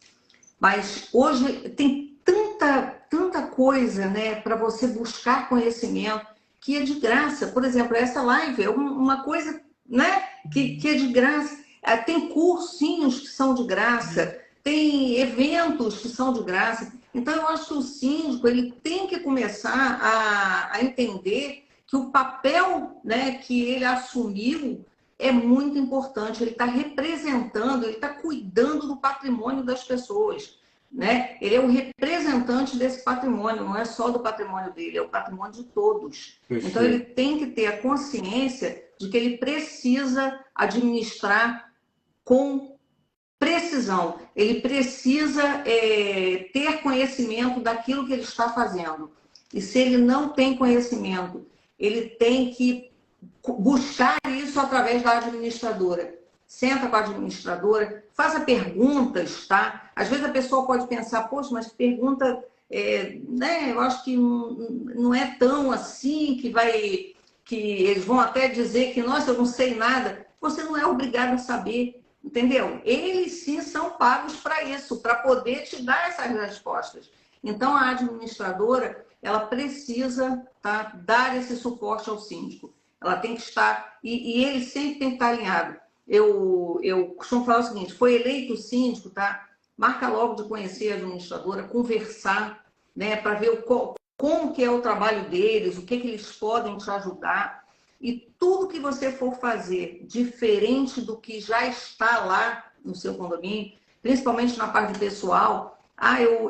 Mas hoje tem tanta coisa, né, para você buscar conhecimento que é de graça. Por exemplo, essa live é uma coisa, né, que é de graça. Tem cursinhos que são de graça, tem eventos que são de graça. Então, eu acho que o síndico ele tem que começar a entender que o papel, né, que ele assumiu é muito importante. Ele está representando, ele está cuidando do patrimônio das pessoas. Né? Ele é o representante desse patrimônio, não é só do patrimônio dele, é o patrimônio de todos. Então, ele Perfeito. tem que ter a consciência de que ele precisa administrar com precisão. Ele precisa ter conhecimento daquilo que ele está fazendo. E se ele não tem conhecimento, ele tem que buscar isso através da administradora. Senta com a administradora, faça perguntas, tá? Às vezes a pessoa pode pensar, poxa, mas pergunta, né? Eu acho que não é tão assim que eles vão até dizer que, nossa, eu não sei nada. Você não é obrigado a saber, entendeu? Eles sim são pagos para isso, para poder te dar essas respostas. Então a administradora, ela precisa, tá, dar esse suporte ao síndico. Ela tem que estar, e ele sempre tem que estar alinhado. Eu costumo falar o seguinte, foi eleito o síndico, tá? Marca logo de conhecer a administradora, conversar, né, para ver como que é o trabalho deles, o que eles podem te ajudar. E tudo que você for fazer diferente do que já está lá no seu condomínio, principalmente na parte pessoal,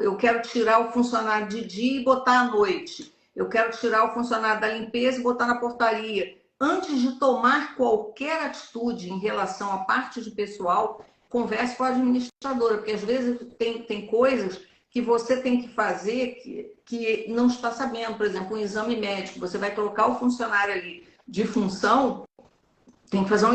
eu quero tirar o funcionário de dia e botar à noite. Eu quero tirar o funcionário da limpeza e botar na portaria. Antes de tomar qualquer atitude em relação à parte de pessoal, converse com a administradora, porque às vezes tem coisas que você tem que fazer que não está sabendo. Por exemplo, um exame médico, você vai colocar o funcionário ali de função, tem que fazer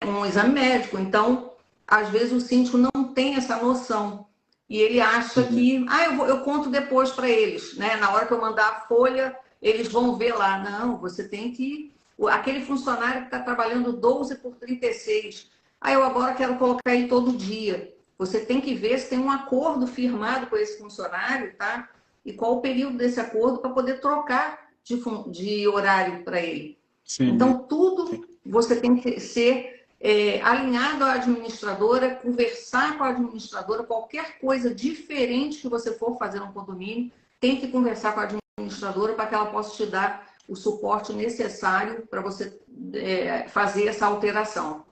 um exame médico. Então, às vezes o síndico não tem essa noção. E ele acha que, eu conto depois para eles, né? Na hora que eu mandar a folha, eles vão ver lá. Não, você tem que... Aquele funcionário que está trabalhando 12 por 36, eu agora quero colocar ele todo dia. Você tem que ver se tem um acordo firmado com esse funcionário, tá? E qual o período desse acordo para poder trocar de horário para ele. Sim, Então, tudo você tem que ser alinhado à administradora, conversar com a administradora, qualquer coisa diferente que você for fazer no condomínio, tem que conversar com a administradora para que ela possa te dar o suporte necessário para você fazer essa alteração.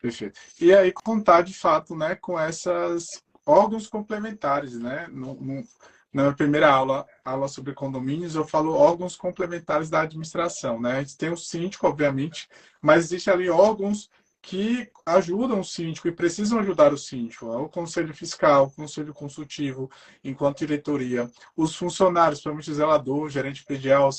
perfeito. E aí contar de fato, né, com esses órgãos complementares, né? Na minha primeira aula sobre condomínios, eu falo órgãos complementares da administração, né? A gente tem o síndico, obviamente, mas existe ali órgãos que ajudam o síndico e precisam ajudar o síndico. O conselho fiscal, o conselho consultivo, enquanto diretoria, os funcionários, principalmente o zelador, gerente predial,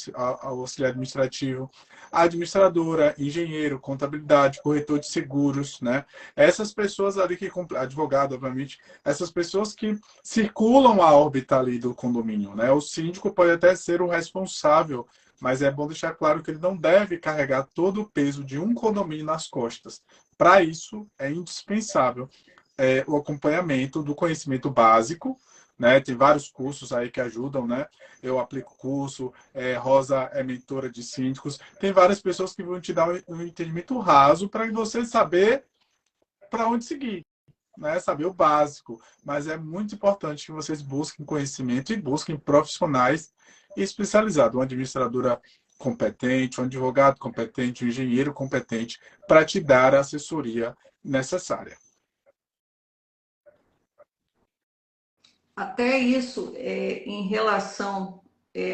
auxiliar administrativo, a administradora, engenheiro, contabilidade, corretor de seguros, né? Essas pessoas ali que, advogado, obviamente, essas pessoas que circulam a órbita ali do condomínio, né? O síndico pode até ser o responsável, mas é bom deixar claro que ele não deve carregar todo o peso de um condomínio nas costas. Para isso, é indispensável o acompanhamento do conhecimento básico, né? Tem vários cursos aí que ajudam, né? Eu aplico curso, Rosa é mentora de síndicos. Tem várias pessoas que vão te dar um entendimento raso para você saber para onde seguir, né? Saber o básico. Mas é muito importante que vocês busquem conhecimento e busquem profissionais especializados, uma administradora competente, um advogado competente, um engenheiro competente, para te dar a assessoria necessária. Até isso, em relação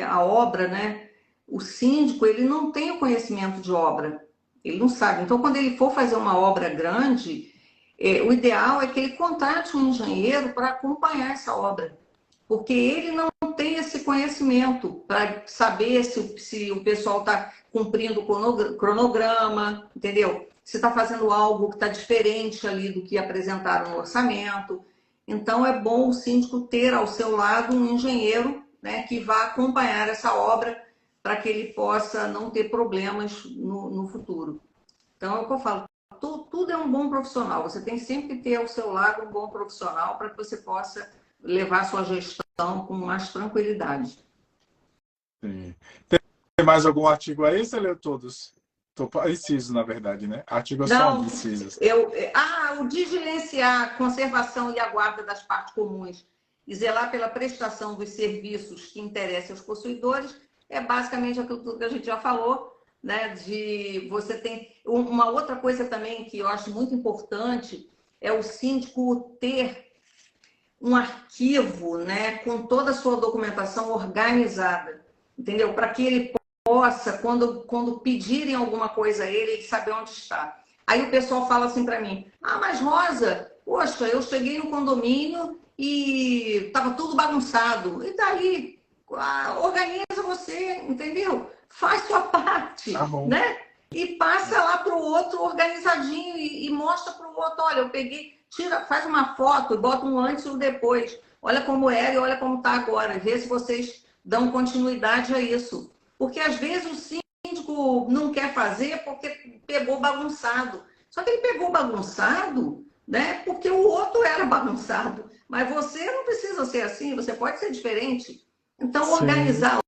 à obra, né? O síndico, ele não tem o conhecimento de obra, ele não sabe. Então, quando ele for fazer uma obra grande, o ideal é que ele contrate um engenheiro para acompanhar essa obra, porque ele não tem esse conhecimento para saber se o pessoal está cumprindo o cronograma, entendeu? Se está fazendo algo que está diferente ali do que apresentaram no orçamento. Então, é bom o síndico ter ao seu lado um engenheiro, né, que vá acompanhar essa obra para que ele possa não ter problemas no futuro. Então, é o que eu falo, tudo é um bom profissional. Você tem sempre que ter ao seu lado um bom profissional para que você possa levar a sua gestão com mais tranquilidade. Sim. Tem mais algum artigo aí? Você leu todos? Incisos, na verdade, né? Artigo é só um, Não, incisos. o digerenciar a conservação e a guarda das partes comuns e zelar pela prestação dos serviços que interessem aos possuidores é basicamente aquilo que a gente já falou, né? De você tem uma outra coisa também que eu acho muito importante é o síndico ter um arquivo, né, com toda a sua documentação organizada, entendeu? Para que ele possa, quando pedirem alguma coisa a ele saber onde está. Aí o pessoal fala assim para mim: mas Rosa, poxa, eu cheguei no condomínio e estava tudo bagunçado. E daí? Organiza você, entendeu? Faz sua parte, Tá bom. né? E passa lá para o outro organizadinho e mostra para o outro: olha, eu peguei, faz uma foto e bota um antes e um depois. Olha como era e olha como está agora. Vê se vocês dão continuidade a isso. Porque às vezes o síndico não quer fazer porque pegou bagunçado. Só que ele pegou bagunçado, né? Porque o outro era bagunçado. Mas você não precisa ser assim, você pode ser diferente. Então, Sim. organizar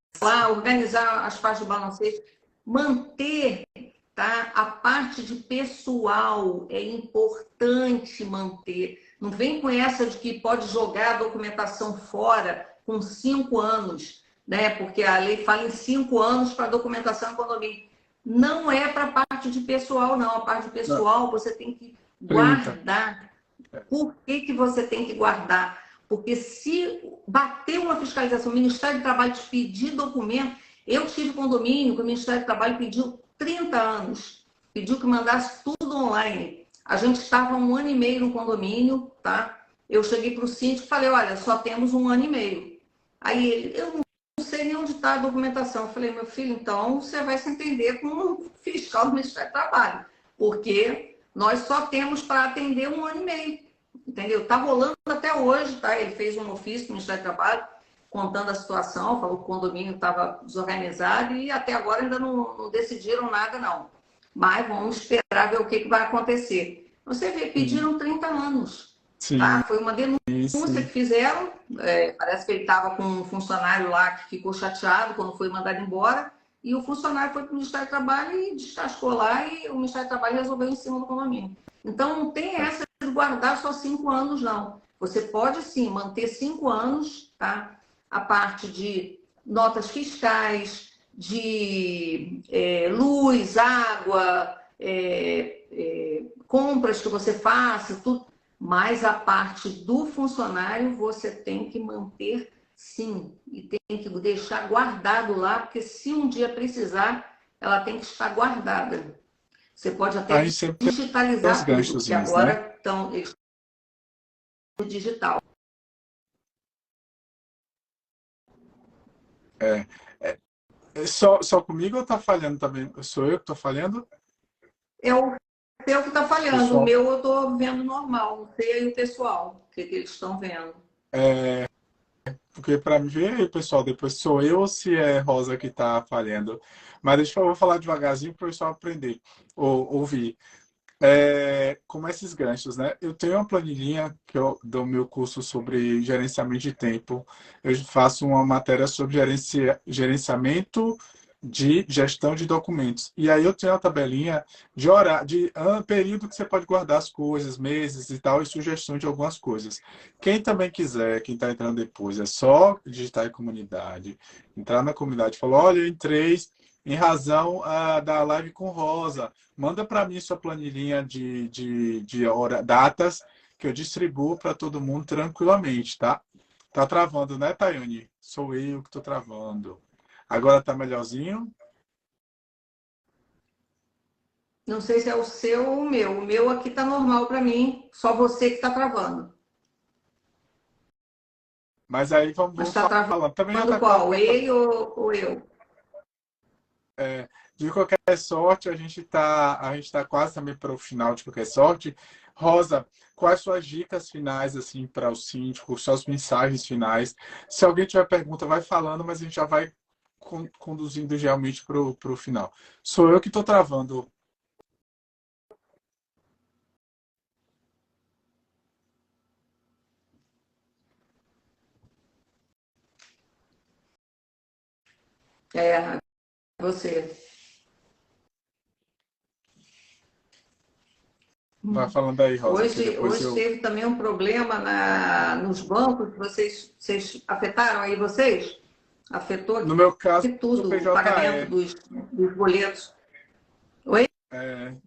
as partes do balanceio, manter, tá? A parte de pessoal é importante manter. Não vem com essa de que pode jogar a documentação fora com 5 anos, né? Porque a lei fala em 5 anos para documentação em condomínio. Não é para a parte de pessoal, não. A parte de Não, pessoal você tem que 30. guardar. Por que você tem que guardar? Porque se bater uma fiscalização, o Ministério do Trabalho te pedir documento, eu tive condomínio que o Ministério do Trabalho pediu 30 anos, pediu que mandasse tudo online. A gente estava 1 ano e meio no condomínio, tá? Eu cheguei para o síndico e falei: olha, só temos 1 ano e meio. Aí ele: eu não sei nem onde está a documentação. Eu falei: meu filho, então você vai se entender com um fiscal do Ministério do Trabalho. porque nós só temos para atender 1 ano e meio, entendeu? Está rolando até hoje, tá? Ele fez um ofício no Ministério do Trabalho contando a situação, falou que o condomínio estava desorganizado e até agora ainda não decidiram nada, não. Mas vamos esperar ver o que vai acontecer. Você vê, pediram 30 anos, tá? Sim, Foi uma denúncia que fizeram, parece que ele estava com um funcionário lá que ficou chateado quando foi mandado embora, e o funcionário foi para o Ministério do Trabalho e descascou lá, e o Ministério do Trabalho resolveu em cima do condomínio. Então, não tem essa de guardar só 5 anos, não. Você pode, sim, manter 5 anos, tá? A parte de notas fiscais, de luz, água, compras que você faça, tudo. Mas a parte do funcionário você tem que manter, sim. E tem que deixar guardado lá, porque se um dia precisar, ela tem que estar guardada. Você pode até aí sempre tem os digitalizar tudo, porque ganchozinhos, né? agora estão no digital. É, só comigo ou tá falhando também? Sou eu que tô falhando? É o seu que está falhando, o Pessoal, meu eu estou vendo normal, não sei aí o pessoal, o que eles estão vendo. porque para me ver aí, pessoal, depois sou eu ou se é Rosa que tá falhando. Mas deixa eu vou falar devagarzinho para o pessoal aprender ou ouvir. Como esses ganchos, né? Eu tenho uma planilhinha que eu dou meu curso sobre gerenciamento de tempo. Eu faço uma matéria sobre gerenciamento de gestão de documentos. E aí eu tenho uma tabelinha de horário, de período que você pode guardar as coisas, meses e tal, e sugestão de algumas coisas. Quem também quiser, quem está entrando depois, é só digitar em comunidade, entrar na comunidade e falar, olha, eu entrei em razão da live com Rosa. Manda para mim sua planilhinha de datas que eu distribuo para todo mundo tranquilamente, tá? Tá travando, né, Tayane? Sou eu que tô travando. Agora tá melhorzinho? Não sei se é o seu ou o meu. O meu aqui está normal para mim, só você que está travando. Mas aí Mas vamos está falando. Também já travando tá qual? Ele ou eu? de qualquer sorte, a gente tá quase também para o final de qualquer sorte. Rosa, quais suas dicas finais assim para o síndico, suas mensagens finais? Se alguém tiver pergunta, vai falando, mas a gente já vai conduzindo realmente para o final. Sou eu que estou travando. É, você. Vai falando aí, Rosa, que depois Hoje eu. teve também um problema nos bancos. Vocês afetaram aí vocês? Afetou No meu aqui caso, o tudo, o pagamento PJE. dos boletos. Oi?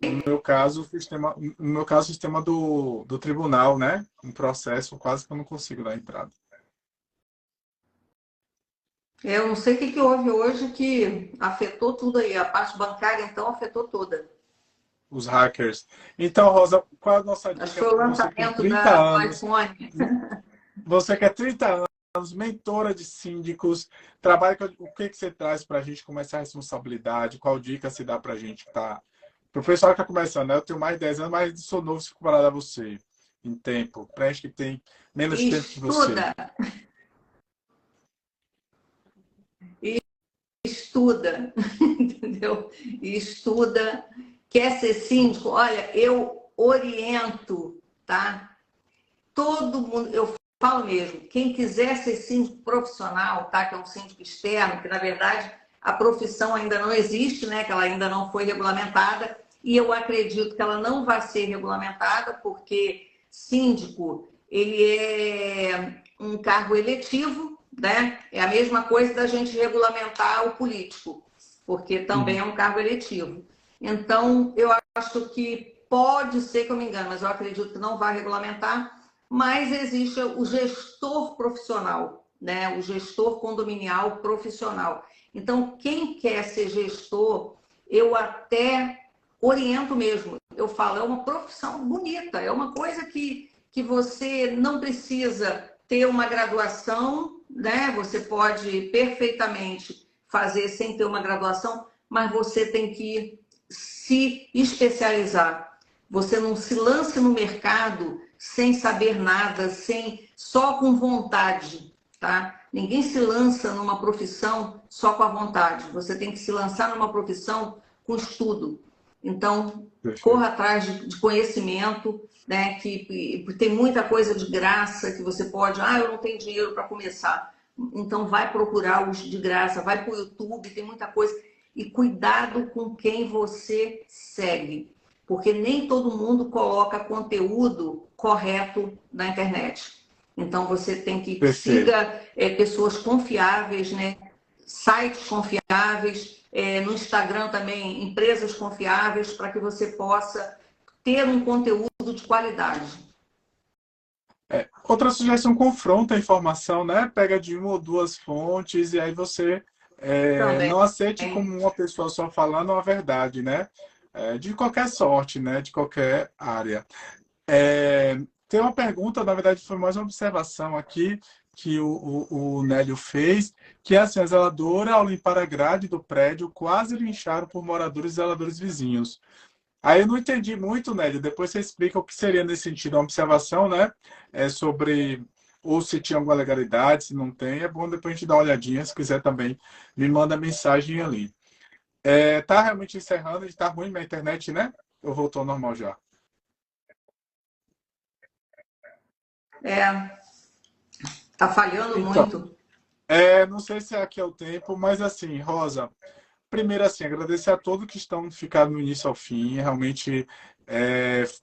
No meu caso, o sistema do tribunal, né? Um processo quase que eu não consigo dar entrada. Eu não sei o que houve hoje que afetou tudo aí. A parte bancária, então, afetou toda. Os hackers. Então, Rosa, qual é a nossa Acho que dica foi o para você com lançamento 30 do anos? iPhone. Você que é 30 anos, mentora de síndicos, trabalha o que você traz para a gente começar a responsabilidade? Qual dica se dá para a gente que está. Para o pessoal que está começando, né? Eu tenho mais de 10 anos, mas sou novo se comparado a você em tempo. Para a gente que tem menos tempo que você. Estuda, estuda, entendeu? Estuda. Quer ser síndico? Olha, eu oriento, tá? Todo mundo, eu falo mesmo, quem quiser ser síndico profissional, tá? Que é um síndico externo, que na verdade a profissão ainda não existe, né? Que ela ainda não foi regulamentada, e eu acredito que ela não vai ser regulamentada, porque síndico, ele é um cargo eletivo, né? É a mesma coisa da gente regulamentar o político, porque também Uhum. é um cargo eletivo. Então, eu acho que pode ser que eu me engane, mas eu acredito que não vai regulamentar, mas existe o gestor profissional, né? O gestor condominial profissional. Então, quem quer ser gestor, eu até oriento mesmo. Eu falo, é uma profissão bonita, é uma coisa que você não precisa ter uma graduação, né? Você pode perfeitamente fazer sem ter uma graduação, mas você tem que se especializar. Você não se lance no mercado sem saber nada, só com vontade, tá? Ninguém se lança numa profissão só com a vontade. Você tem que se lançar numa profissão com estudo. Então, corra atrás de conhecimento, né? Que tem muita coisa de graça que você pode. Eu não tenho dinheiro para começar. Então, vai procurar os de graça, vai para o YouTube, tem muita coisa. E cuidado com quem você segue, porque nem todo mundo coloca conteúdo correto na internet. Então, você tem que siga pessoas confiáveis, né? Sites confiáveis, no Instagram também, empresas confiáveis, para que você possa ter um conteúdo de qualidade. Outra sugestão, confronta a informação, né? Pega de uma ou duas fontes e aí você não aceite como uma pessoa só falando a verdade, né? De qualquer sorte, né? De qualquer área. Tem uma pergunta, na verdade foi mais uma observação aqui que o Nélio fez, que é assim, a zeladora, ao limpar a grade do prédio, quase lincharam por moradores e zeladores vizinhos. Aí eu não entendi muito, Nélio. Depois você explica o que seria nesse sentido. Uma observação, né? Sobre ou se tinha alguma legalidade, se não tem. É bom depois a gente dar uma olhadinha. Se quiser também, me manda mensagem ali. Tá realmente encerrando. Está ruim minha internet, né? Ou voltou ao normal já? Tá falhando Então, muito. não sei se aqui é o tempo, mas assim, Rosa, primeiro, assim, agradecer a todos que estão ficando do início ao fim. Realmente,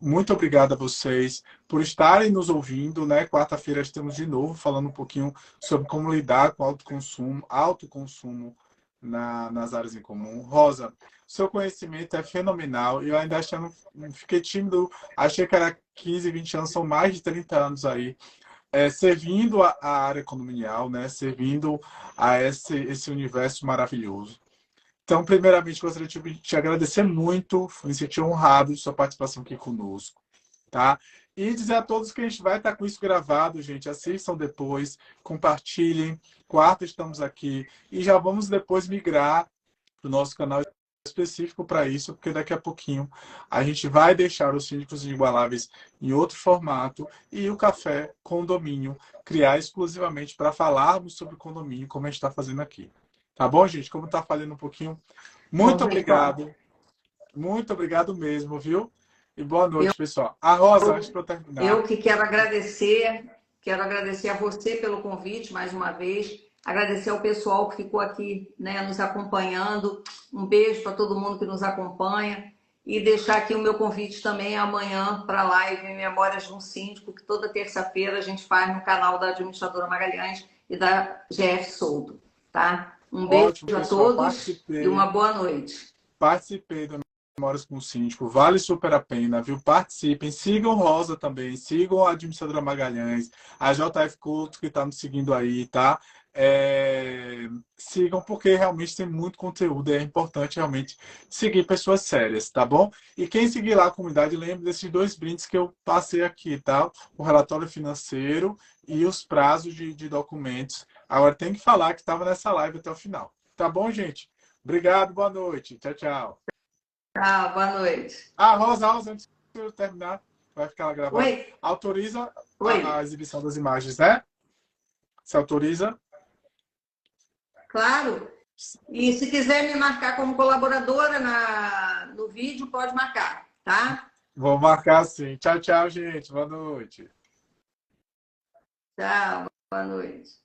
muito obrigado a vocês por estarem nos ouvindo, né? Quarta-feira estamos de novo falando um pouquinho sobre como lidar com autoconsumo nas áreas em comum. Rosa, seu conhecimento é fenomenal. Eu ainda fiquei tímido, achei que era 15, 20 anos, são mais de 30 anos aí. Servindo a área condominial, né? Servindo a esse universo maravilhoso. Então, primeiramente, gostaria de te agradecer muito, me senti honrado de sua participação aqui conosco, tá? E dizer a todos que a gente vai estar com isso gravado, gente, assistam depois, compartilhem, quarta estamos aqui, e já vamos depois migrar para o nosso canal específico para isso, porque daqui a pouquinho a gente vai deixar os síndicos inigualáveis em outro formato e o Café Condomínio criar exclusivamente para falarmos sobre condomínio, como a gente está fazendo aqui. Tá bom, gente? Como está falhando um pouquinho. Muito obrigado. Muito obrigado mesmo, viu? E boa noite, pessoal. A Rosa, antes para eu terminar. Eu que quero agradecer a você pelo convite mais uma vez, agradecer ao pessoal que ficou aqui, né, nos acompanhando. Um beijo para todo mundo que nos acompanha e deixar aqui o meu convite também amanhã para a live Memórias de um Síndico, que toda terça-feira a gente faz no canal da administradora Magalhães e da GF Souto, tá? Um beijo Ótimo, a pessoal. todos e uma boa noite. Participei do Memórias com o Síndico, vale super a pena, viu? Participem, sigam Rosa também, sigam a administradora Magalhães, a JF Couto que está nos seguindo aí, tá? Sigam porque realmente tem muito conteúdo e é importante realmente seguir pessoas sérias, tá bom? E quem seguir lá a comunidade, lembre desses 2 brindes que eu passei aqui, tá? O relatório financeiro e os prazos de documentos. Agora tem que falar que estava nessa live até o final. Tá bom, gente? Obrigado, boa noite. Tchau, tchau. Tchau, boa noite. Rosa, antes de eu terminar, vai ficar lá gravado. Oi. Autoriza Oi. a exibição das imagens, né? Você autoriza? Claro. E se quiser me marcar como colaboradora no vídeo, pode marcar, tá? Vou marcar sim. Tchau, tchau, gente. Boa noite. Tchau, boa noite.